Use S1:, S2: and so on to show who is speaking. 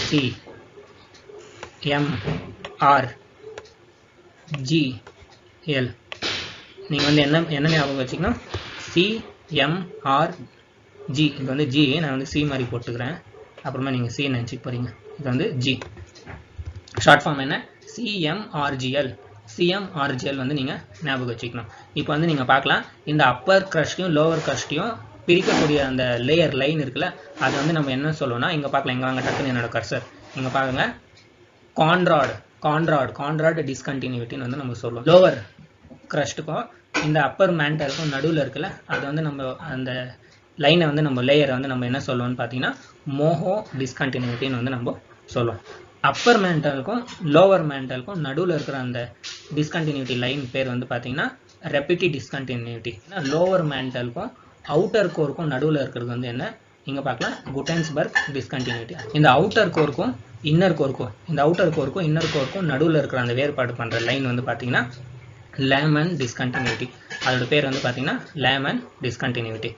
S1: CMRGL. நீங்கள் வந்து என்ன ஞாபகம் வச்சுக்கணும், CMRG. இது வந்து G, நான் வந்து C மாதிரி போட்டுக்கிறேன், அப்புறமா நீங்கள் C நினச்சிக்க போகிறீங்க. இது வந்து G. ஷார்ட் ஃபார்ம் என்ன, CMRGL. CMRGL வந்து நீங்கள் ஞாபகம் வச்சுக்கணும். இப்போ வந்து நீங்கள் பார்க்கலாம், இந்த அப்பர் க்ரஸ்ட்டையும் லோவர் க்ரஸ்ட்டையும் பிரிக்கக்கூடிய அந்த லேயர் லைன் இருக்குல்ல, அது வந்து நம்ம என்ன சொல்லுவோம்னா, இங்கே பார்க்கலாம், இங்கே வாங்க டக்குன்னு என்னோட கர்சர் இங்கே பாருங்க, கான்ட்ராய்டு டிஸ்கண்டினியூட்டின்னு வந்து நம்ம சொல்லுவோம். லோவர் க்ரஸ்ட்டுக்கும் இந்த அப்பர் மேண்டலுக்கும் நடுவில் இருக்குல்ல, அது வந்து நம்ம அந்த லைனை வந்து நம்ம லேயரை வந்து நம்ம என்ன சொல்லுவோம்னு பார்த்தீங்கன்னா மோஹோ டிஸ்கண்டினியூட்டின்னு வந்து நம்ம சொல்லுவோம். அப்பர் மேண்டலுக்கும் லோவர் மேண்டலுக்கும் நடுவில் இருக்கிற அந்த டிஸ்கண்டினியூட்டி லைன் பேர் வந்து பார்த்தீங்கன்னா ரெப்பிட்டி டிஸ்கண்டினியூட்டி. லோவர் மேண்டலுக்கும் அவுட்டர் கோருக்கும் நடுவில் இருக்கிறது வந்து என்ன, இங்கே பார்க்கலாம், குட்டென்ஸ்பர்க் டிஸ்கண்டினியூட்டி. இந்த அவுட்டர் கோருக்கும் இன்னர் கோருக்கும் நடுவில் இருக்கிற அந்த வேறுபாடு பண்ணுற லைன் வந்து பார்த்தீங்கன்னா லேமன் டிஸ்கண்டினியூட்டி. அதோட பேர் வந்து பார்த்தீங்கன்னா லேமன் டிஸ்கண்டினியூட்டி.